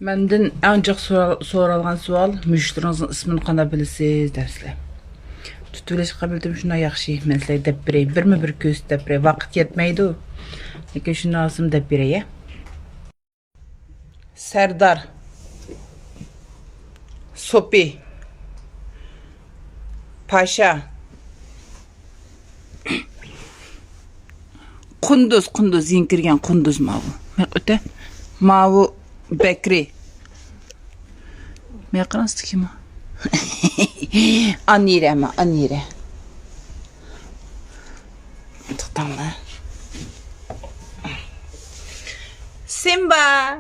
Menden en çok sorulgan sual, müşterinizin ismini qana bilisiz dersler. Tutuluşqa bildim şuna yaxşı, men sizlarga dep bereyim. Birmi bir köz dep bereyim. Vaqt yetmeydi. Lekin şunu alsam dep bereyim. Serdar. Sopi. Paşa. Kunduz yinkirgen Kunduz mavu. Öte mavu Bekri. Meqranız kim o? Anire ama Anire. Tutamlı. Simba.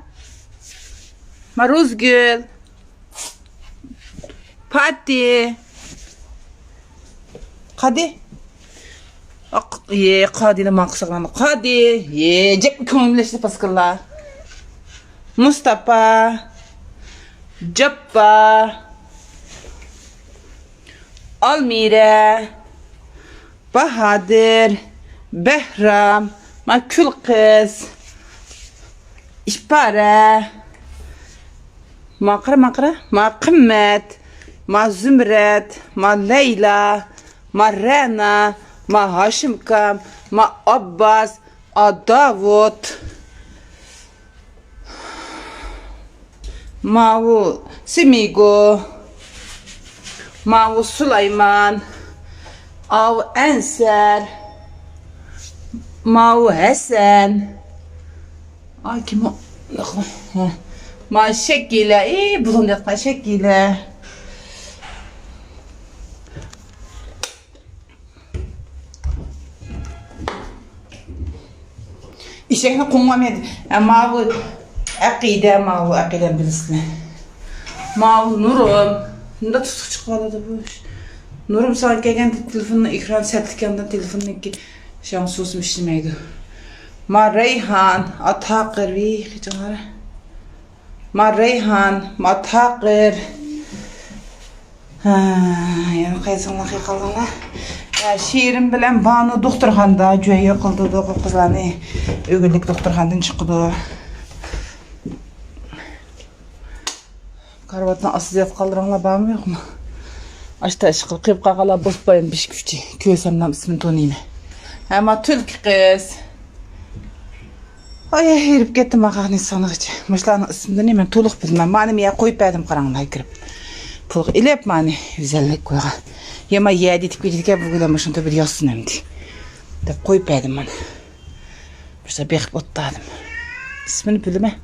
Maruzgül. Pati. Kadi. Ye Kadi'yle maqsaqlandı. Kadi. Ye cep köngleşti paskırlar. Mustafa. Jabba. Almire. Bahadır. Behram. Ma kül kız. İşpare. Makra. Ma Kımmet. Ma Zümret. Ma Leyla. Ma Rena. Ma Haşimkam. Ma Abbas. A Davut. Mavu Simigo. Mavu Süleyman. Av Enser. Mavu Hasan. Ay kim o? Ma Şekile. Bulun yapma Şekile. İşe konmadı. Mavu Akide bilsin. Mavu Nurum. Nda tutuq çıqaladı bu iş. Nurum sana gelgen telefonunu ekran sertifikatından telefonunu ki şansosum işlemeydi. Ma Reyhan, Ataqir vi hiçanlara. Ma Reyhan, Ma Taqir. Yani qaysanlar qalğanlar. Şiirim bilen Banu doktorxanda joy qildi o qizlarni ögünlük doktorxandan chiqdi. Karvatdan asıliyat kaldıranlar bağım yok mu? Açta aşkıl kıyıp kakala bozbayın bir küçü. Köysemden ismini tonayım. Ama Türk kız. Ay herip gittim akağın insanı hiç. Başlarının ismini hemen toluk bilmem. Manim ya koyup verdim karanlığa girip. Puluk ilep mani güzellik koyga. Yema yedi tip gidip bu gülemişin tabi yazsın hem de. Koyup verdim bana. Başta bekip ottadım. İsmini bilme.